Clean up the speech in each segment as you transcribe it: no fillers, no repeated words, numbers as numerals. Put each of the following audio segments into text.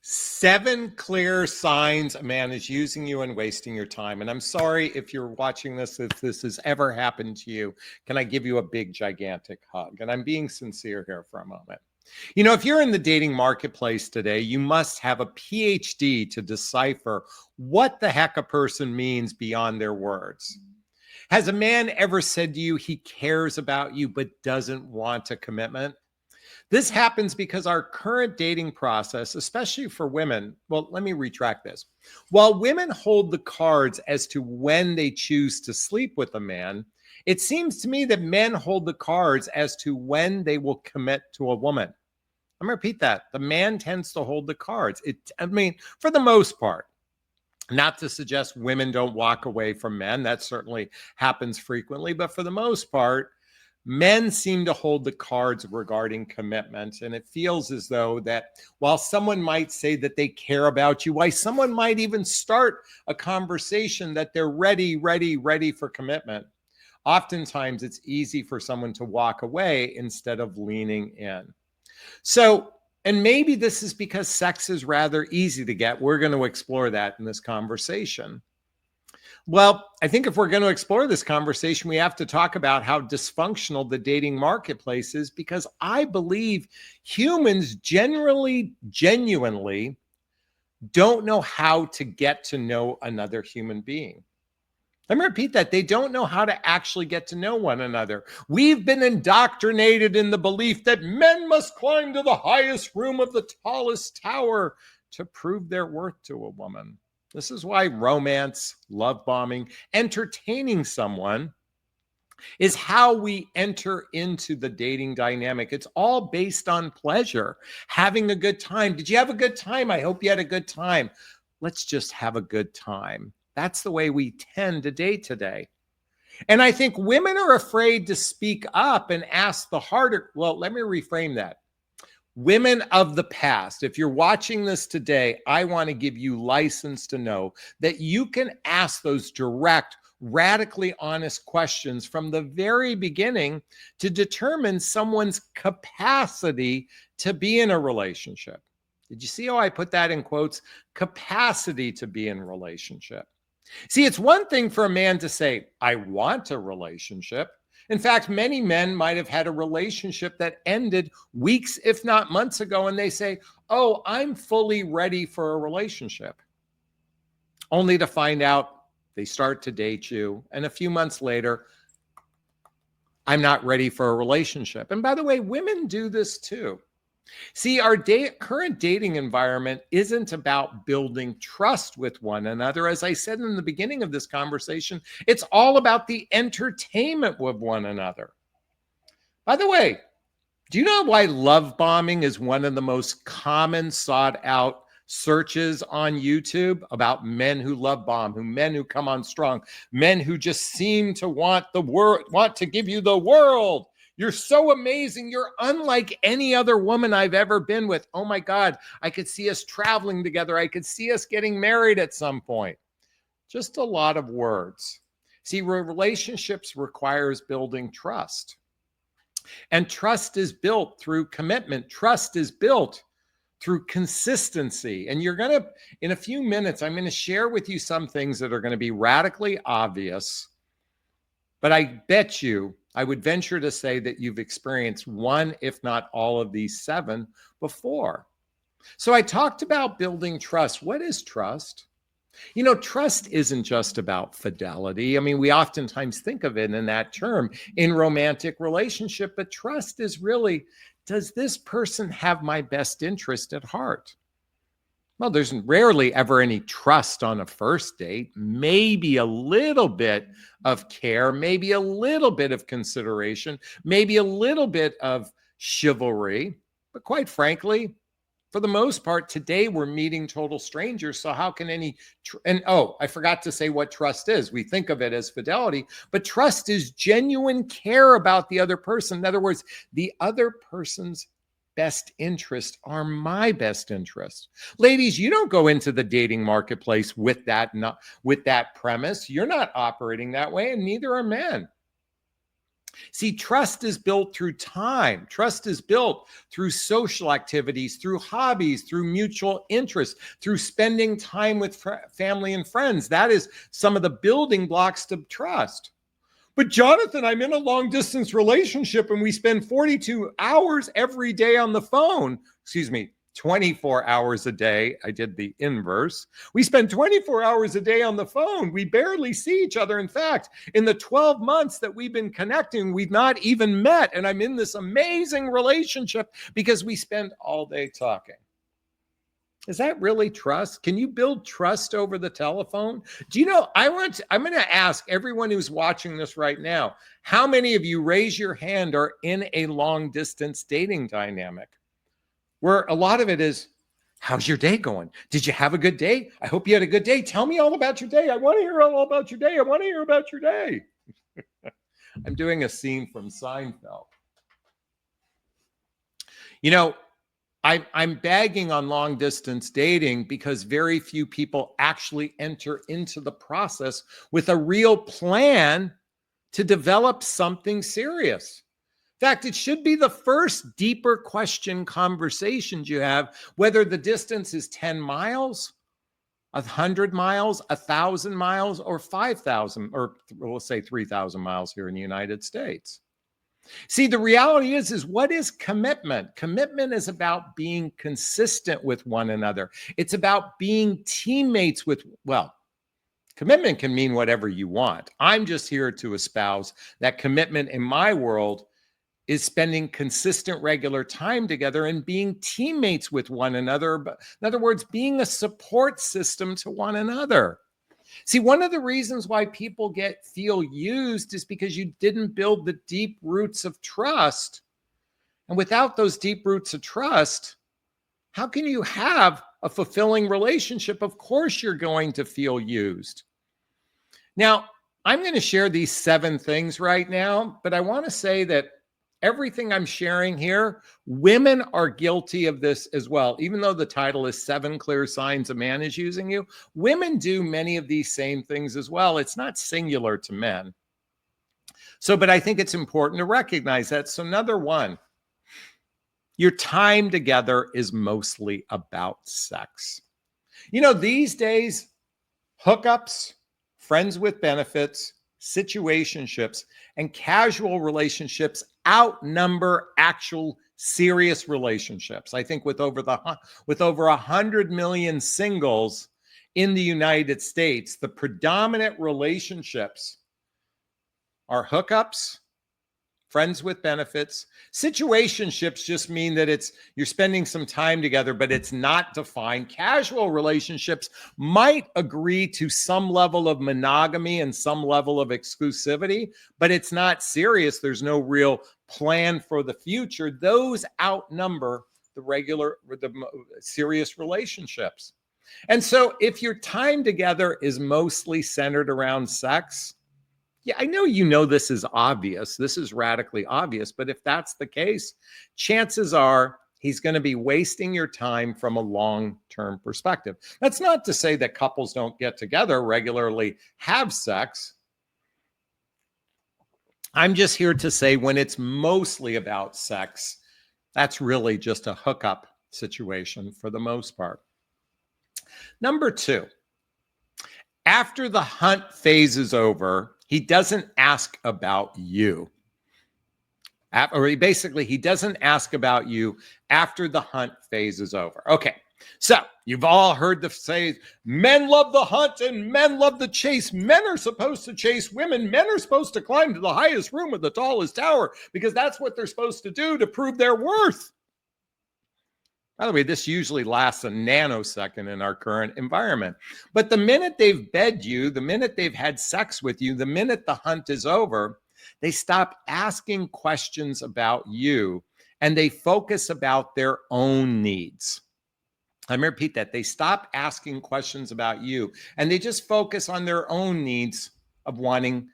7 clear signs a man is using you and wasting your time. And I'm sorry if you're watching this, if this has ever happened to you. Can I give you a big, gigantic hug? And I'm being sincere here for a moment. You know, if you're in the dating marketplace today, you must have a PhD to decipher what the heck a person means beyond their words. Has a man ever said to you he cares about you but doesn't want a commitment? This happens because our current dating process, especially for women, well, let me retract this. While women hold the cards as to when they choose to sleep with a man, it seems to me that men hold the cards as to when they will commit to a woman. I'm going to repeat that. The man tends to hold the cards. For the most part. Not to suggest women don't walk away from men. That certainly happens frequently. But for the most part, men seem to hold the cards regarding commitment. And it feels as though that while someone might say that they care about you, why someone might even start a conversation that they're ready for commitment, oftentimes it's easy for someone to walk away instead of leaning in. So, and maybe this is because sex is rather easy to get. We're going to explore that in this conversation. Well, I think if we're going to explore this conversation, we have to talk about how dysfunctional the dating marketplace is, because I believe humans genuinely don't know how to get to know another human being. Let me repeat that. They don't know how to actually get to know one another. We've been indoctrinated in the belief that men must climb to the highest room of the tallest tower to prove their worth to a woman. This is why romance, love bombing, entertaining someone is how we enter into the dating dynamic. It's all based on pleasure, having a good time. Did you have a good time? I hope you had a good time. Let's just have a good time. That's the way we tend to date today. And I think women are afraid to speak up and ask the harder. Well, let me reframe that. Women of the past, if you're watching this today, I want to give you license to know that you can ask those direct, radically honest questions from the very beginning to determine someone's capacity to be in a relationship. Did you see how I put that in quotes? Capacity to be in a relationship. See, it's one thing for a man to say, I want a relationship. In fact, many men might have had a relationship that ended weeks, if not months ago, and they say, oh, I'm fully ready for a relationship. Only to find out they start to date you, and a few months later, I'm not ready for a relationship. And by the way, women do this too. See, our current dating environment isn't about building trust with one another. As I said in the beginning of this conversation, it's all about the entertainment with one another. By the way, do you know why love bombing is one of the most common sought out searches on YouTube about men who love bomb, men who come on strong, men who just seem to want to give you the world? You're so amazing. You're unlike any other woman I've ever been with. Oh my God, I could see us traveling together. I could see us getting married at some point. Just a lot of words. See, relationships requires building trust. And trust is built through commitment. Trust is built through consistency. And in a few minutes, I'm going to share with you some things that are going to be radically obvious. But I would venture to say that you've experienced one, if not all of these 7 before. So I talked about building trust. What is trust? You know, trust isn't just about fidelity. I mean, we oftentimes think of it in that term in romantic relationship, but trust is really, does this person have my best interest at heart? Well, there's rarely ever any trust on a first date. Maybe a little bit of care, maybe a little bit of consideration, maybe a little bit of chivalry. But quite frankly, for the most part, today we're meeting total strangers. So how can I forgot to say what trust is. We think of it as fidelity, but trust is genuine care about the other person. In other words, the other person's best interests are my best interests. Ladies, you don't go into the dating marketplace with that premise. You're not operating that way, and neither are men. See, trust is built through time. Trust is built through social activities, through hobbies, through mutual interests, through spending time with family and friends. That is some of the building blocks to trust. But Jonathan, I'm in a long distance relationship and we spend 42 hours every day on the phone. 24 hours a day. I did the inverse. We spend 24 hours a day on the phone. We barely see each other. In fact, in the 12 months that we've been connecting, we've not even met. And I'm in this amazing relationship because we spend all day talking. Is that really trust? Can you build trust over the telephone? Do you know, I'm going to ask everyone who's watching this right now, how many of you, raise your hand, are in a long distance dating dynamic? Where a lot of it is, how's your day going? Did you have a good day? I hope you had a good day. Tell me all about your day. I want to hear all about your day. I want to hear about your day. I'm doing a scene from Seinfeld. You know, I'm bagging on long distance dating because very few people actually enter into the process with a real plan to develop something serious. In fact, it should be the first deeper question conversations you have, whether the distance is 10 miles, 100 miles, 1,000 miles, or 5,000, or we'll say 3,000 miles here in the United States. See, the reality is what is commitment? Commitment is about being consistent with one another. It's about being teammates with, well, commitment can mean whatever you want. I'm just here to espouse that commitment in my world is spending consistent, regular time together and being teammates with one another. In other words, being a support system to one another. See, one of the reasons why people feel used is because you didn't build the deep roots of trust. And without those deep roots of trust, how can you have a fulfilling relationship? Of course, you're going to feel used. Now, I'm going to share these 7 things right now, but I want to say that everything I'm sharing here, women are guilty of this as well. Even though the title is 7 Clear Signs a Man is Using You, women do many of these same things as well. It's not singular to men. But I think it's important to recognize that. So number 1, your time together is mostly about sex. You know, these days, hookups, friends with benefits, situationships, and casual relationships outnumber actual serious relationships. I think with over 100 million singles in the United States, the predominant relationships are hookups, friends with benefits. Situationships just mean that you're spending some time together, but it's not defined. Casual relationships might agree to some level of monogamy and some level of exclusivity, but it's not serious. There's no real plan for the future. Those outnumber the serious relationships. And so if your time together is mostly centered around sex, yeah, I know you know this is obvious. This is radically obvious. But if that's the case, chances are he's going to be wasting your time from a long-term perspective. That's not to say that couples don't get together, regularly have sex. I'm just here to say when it's mostly about sex, that's really just a hookup situation for the most part. Number 2, after the hunt phase is over, he doesn't ask about you. He doesn't ask about you after the hunt phase is over. Okay, so you've all heard the phrase, men love the hunt and men love the chase. Men are supposed to chase women. Men are supposed to climb to the highest room of the tallest tower because that's what they're supposed to do to prove their worth. By the way, this usually lasts a nanosecond in our current environment. But the minute they've bed you, the minute they've had sex with you, the minute the hunt is over, they stop asking questions about you and they focus about their own needs. Let me repeat that. They stop asking questions about you and they just focus on their own needs of wanting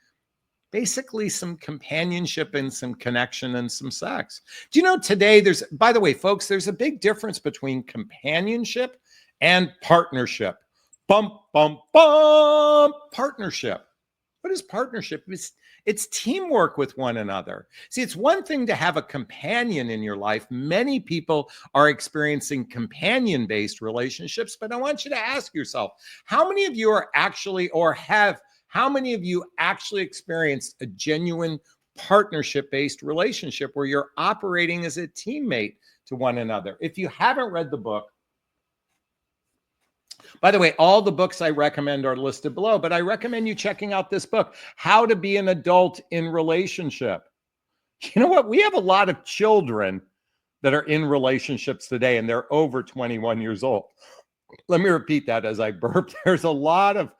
basically some companionship and some connection and some sex. Do you know today by the way, folks, there's a big difference between companionship and partnership. Bump, bump, bump, partnership. What is partnership? It's teamwork with one another. See, it's one thing to have a companion in your life. Many people are experiencing companion-based relationships, but I want you to ask yourself, how many of you are actually, how many of you actually experienced a genuine partnership-based relationship where you're operating as a teammate to one another? If you haven't read the book, by the way, all the books I recommend are listed below, but I recommend you checking out this book, How to Be an Adult in Relationship. You know what? We have a lot of children that are in relationships today, and they're over 21 years old. Let me repeat that as I burp. There's a lot of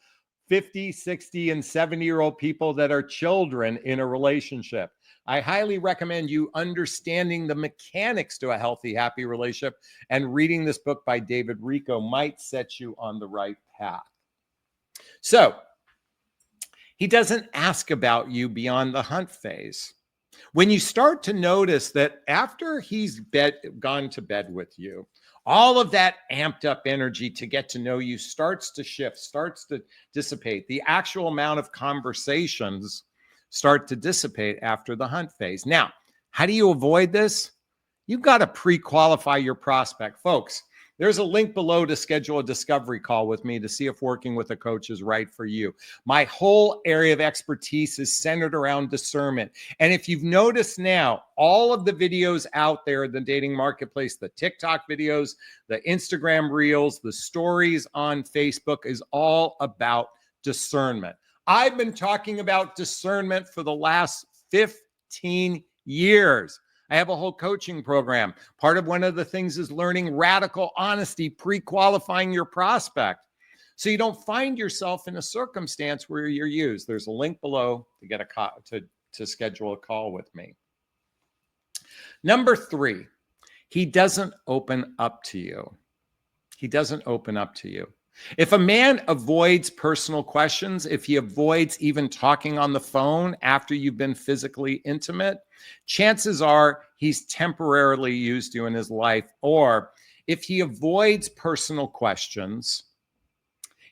50, 60, and 70-year-old people that are children in a relationship. I highly recommend you understanding the mechanics to a healthy, happy relationship, and reading this book by David Richo might set you on the right path. So, he doesn't ask about you beyond the hunt phase. When you start to notice that after he's gone to bed with you, all of that amped up energy to get to know you starts to shift, starts to dissipate. The actual amount of conversations start to dissipate after the hunt phase. Now, how do you avoid this? You've got to pre-qualify your prospect. Folks, there's a link below to schedule a discovery call with me to see if working with a coach is right for you. My whole area of expertise is centered around discernment. And if you've noticed now, all of the videos out there in the dating marketplace, the TikTok videos, the Instagram reels, the stories on Facebook is all about discernment. I've been talking about discernment for the last 15 years. I have a whole coaching program. Part of one of the things is learning radical honesty, pre-qualifying your prospect, so you don't find yourself in a circumstance where you're used. There's a link below to get to schedule a call with me. Number 3, he doesn't open up to you. He doesn't open up to you. If a man avoids personal questions, if he avoids even talking on the phone after you've been physically intimate, chances are he's temporarily used you in his life. Or if he avoids personal questions,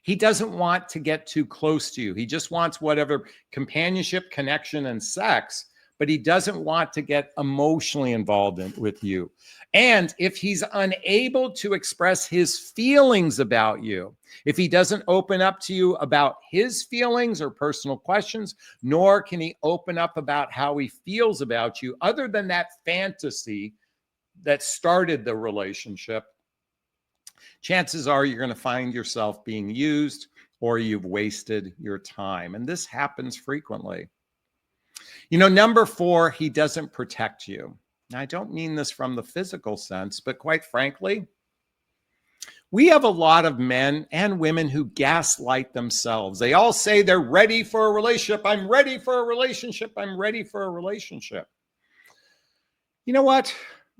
he doesn't want to get too close to you. He just wants whatever companionship, connection, and sex, but he doesn't want to get emotionally involved with you. And if he's unable to express his feelings about you, if he doesn't open up to you about his feelings or personal questions, nor can he open up about how he feels about you, other than that fantasy that started the relationship, chances are you're going to find yourself being used or you've wasted your time. And this happens frequently. You know, number 4, he doesn't protect you. Now, I don't mean this from the physical sense, but quite frankly, we have a lot of men and women who gaslight themselves. They all say they're ready for a relationship. I'm ready for a relationship. I'm ready for a relationship. You know what?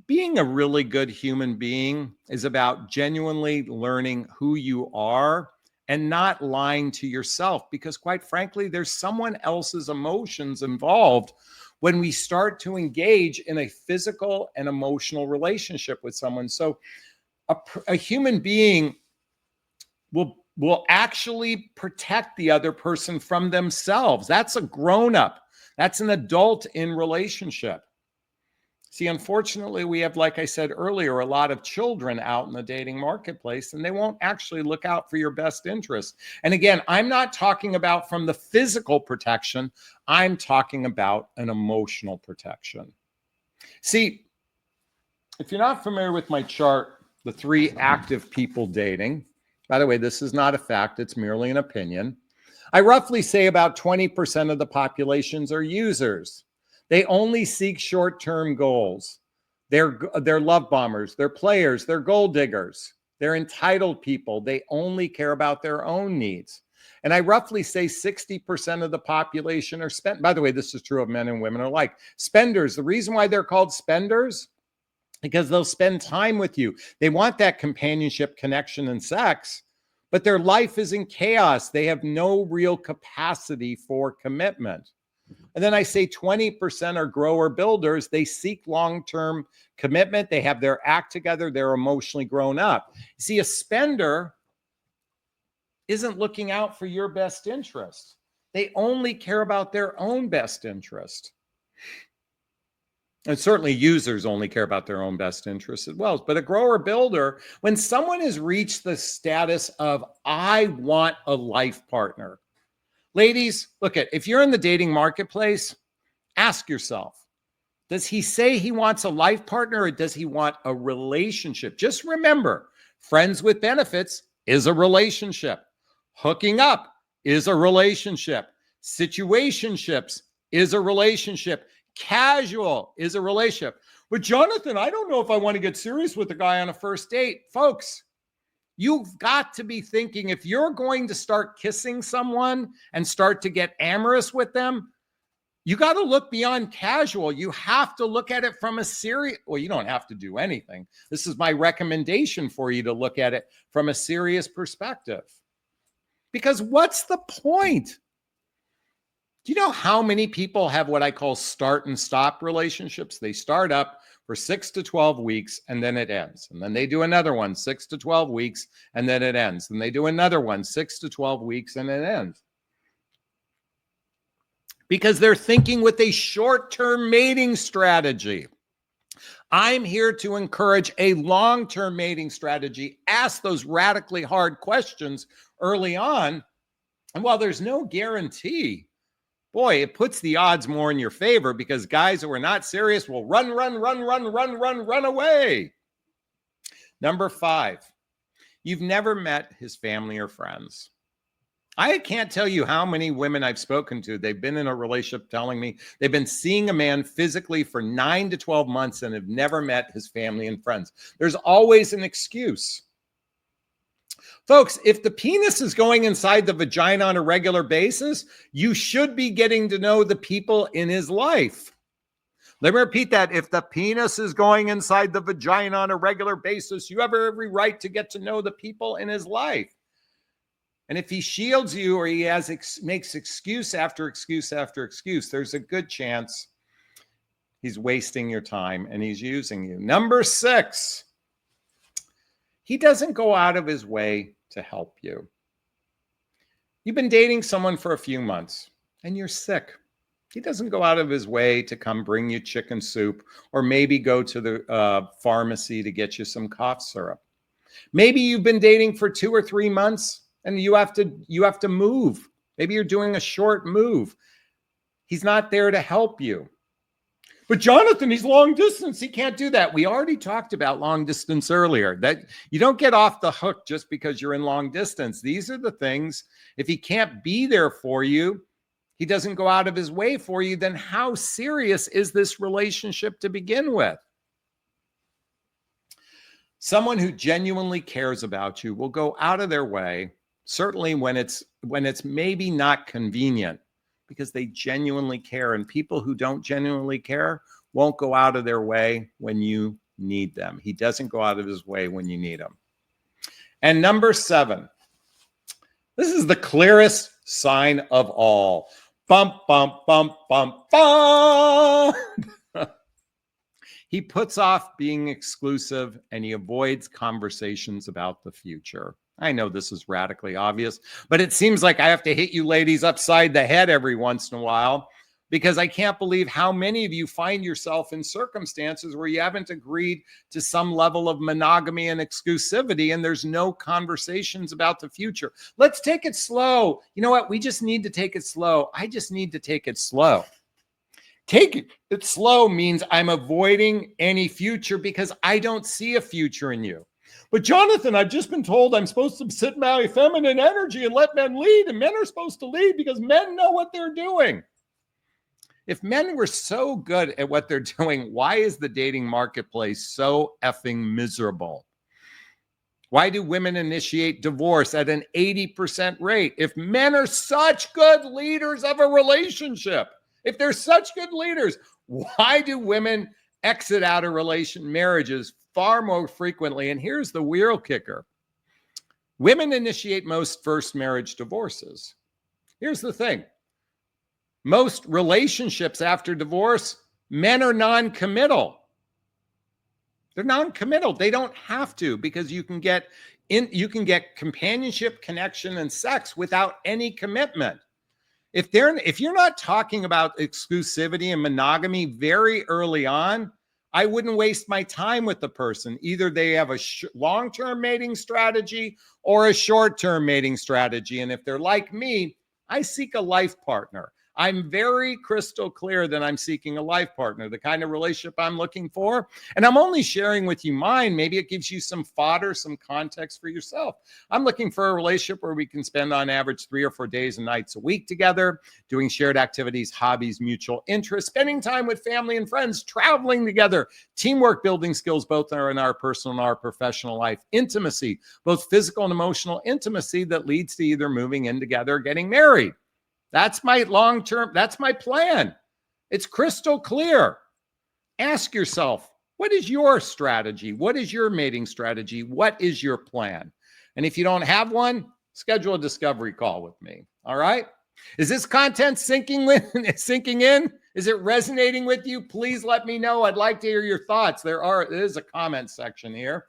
Being a really good human being is about genuinely learning who you are and not lying to yourself, because quite frankly, there's someone else's emotions involved when we start to engage in a physical and emotional relationship with someone. So a human being will actually protect the other person from themselves. That's a grown-up. That's an adult in relationship. See, unfortunately, we have, like I said earlier, a lot of children out in the dating marketplace, and they won't actually look out for your best interest. And again, I'm not talking about from the physical protection. I'm talking about an emotional protection. See, if you're not familiar with my chart, the 3 active people dating, by the way, this is not a fact. It's merely an opinion. I roughly say about 20% of the populations are users. They only seek short-term goals. They're love bombers. They're players. They're gold diggers. They're entitled people. They only care about their own needs. And I roughly say 60% of the population are spent. By the way, this is true of men and women alike. Spenders. The reason why they're called spenders, because they'll spend time with you. They want that companionship, connection, and sex, but their life is in chaos. They have no real capacity for commitment. And then I say 20% are grower builders. They seek long-term commitment. They have their act together. They're emotionally grown up. See, a spender isn't looking out for your best interest. They only care about their own best interest. And certainly users only care about their own best interest as well. But a grower builder, when someone has reached the status of, I want a life partner. Ladies, look at, if you're in the dating marketplace, ask yourself, does he say he wants a life partner or does he want a relationship? Just remember, friends with benefits is a relationship. Hooking up is a relationship. Situationships is a relationship. Casual is a relationship. But Jonathan, I don't know if I want to get serious with a guy on a first date. Folks, you've got to be thinking, if you're going to start kissing someone and start to get amorous with them, you got to look beyond casual. You have to look at it from a serious, well, you don't have to do anything. This is my recommendation for you to look at it from a serious perspective. Because what's the point? Do you know how many people have what I call start and stop relationships? They start up for 6 to 12 weeks and then it ends. And then they do another one, 6 to 12 weeks, and then it ends. And they do another one, 6 to 12 weeks, and it ends. Because they're thinking with a short-term mating strategy. I'm here to encourage a long-term mating strategy. Ask those radically hard questions early on. And while there's no guarantee, boy, it puts the odds more in your favor because guys who are not serious will run away. Number 5, you've never met his family or friends. I can't tell you how many women I've spoken to. They've been in a relationship telling me they've been seeing a man physically for 9 to 12 months and have never met his family and friends. There's always an excuse. Folks, if the penis is going inside the vagina on a regular basis, you should be getting to know the people in his life. Let me repeat that. If the penis is going inside the vagina on a regular basis, you have every right to get to know the people in his life. And if he shields you or he makes excuse after excuse after excuse, there's a good chance he's wasting your time and he's using you. Number 6, he doesn't go out of his way to help you. You've been dating someone for a few months and you're sick. He doesn't go out of his way to come bring you chicken soup or maybe go to the pharmacy to get you some cough syrup. Maybe you've been dating for 2 or 3 months and you have to move. Maybe you're doing a short move. He's not there to help you. But Jonathan, he's long distance. He can't do that. We already talked about long distance earlier, that you don't get off the hook just because you're in long distance. These are the things, if he can't be there for you, he doesn't go out of his way for you, then how serious is this relationship to begin with? Someone who genuinely cares about you will go out of their way, certainly when it's maybe not convenient, because they genuinely care. And people who don't genuinely care won't go out of their way when you need them. He doesn't go out of his way when you need him. And number 7, this is the clearest sign of all. Bump, bump, bump, bump, bump. He puts off being exclusive and he avoids conversations about the future. I know this is radically obvious, but it seems like I have to hit you ladies upside the head every once in a while because I can't believe how many of you find yourself in circumstances where you haven't agreed to some level of monogamy and exclusivity and there's no conversations about the future. Let's take it slow. You know what? We just need to take it slow. I just need to take it slow. Take it slow means I'm avoiding any future because I don't see a future in you. But Jonathan, I've just been told I'm supposed to sit in my feminine energy and let men lead, and men are supposed to lead because men know what they're doing. If men were so good at what they're doing, why is the dating marketplace so effing miserable? Why do women initiate divorce at an 80% rate? If men are such good leaders of a relationship, if they're such good leaders, why do women exit out of marriages far more frequently? And here's the real kicker. Women initiate most first marriage divorces. Here's the thing. Most relationships after divorce, men are non-committal. They're non-committal. They don't have to because you can get companionship, connection, and sex without any commitment. If you're not talking about exclusivity and monogamy very early on, I wouldn't waste my time with the person. Either they have a long-term mating strategy or a short-term mating strategy. And if they're like me, I seek a life partner. I'm very crystal clear that I'm seeking a life partner, the kind of relationship I'm looking for. And I'm only sharing with you mine. Maybe it gives you some fodder, some context for yourself. I'm looking for a relationship where we can spend on average 3 or 4 days and nights a week together, doing shared activities, hobbies, mutual interests, spending time with family and friends, traveling together, teamwork, building skills, both in our personal and our professional life, intimacy, both physical and emotional intimacy that leads to either moving in together or getting married. That's my long-term, that's my plan. It's crystal clear. Ask yourself, what is your strategy? What is your mating strategy? What is your plan? And if you don't have one, schedule a discovery call with me. All right? Is this content sinking in? Is it resonating with you? Please let me know. I'd like to hear your thoughts. There is a comment section here.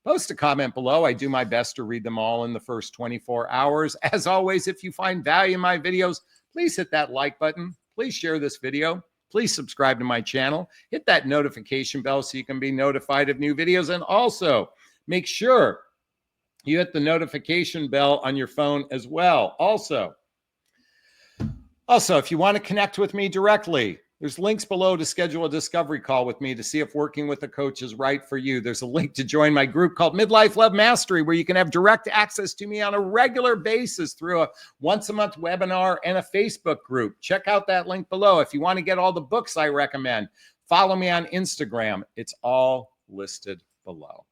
Post a comment below. I do my best to read them all in the first 24 hours. As always, if you find value in my videos, please hit that like button. Please share this video. Please subscribe to my channel. Hit that notification bell so you can be notified of new videos. And also, make sure you hit the notification bell on your phone as well. Also, if you want to connect with me directly, there's links below to schedule a discovery call with me to see if working with a coach is right for you. There's a link to join my group called Midlife Love Mastery, where you can have direct access to me on a regular basis through a once-a-month webinar and a Facebook group. Check out that link below. If you want to get all the books I recommend, follow me on Instagram. It's all listed below.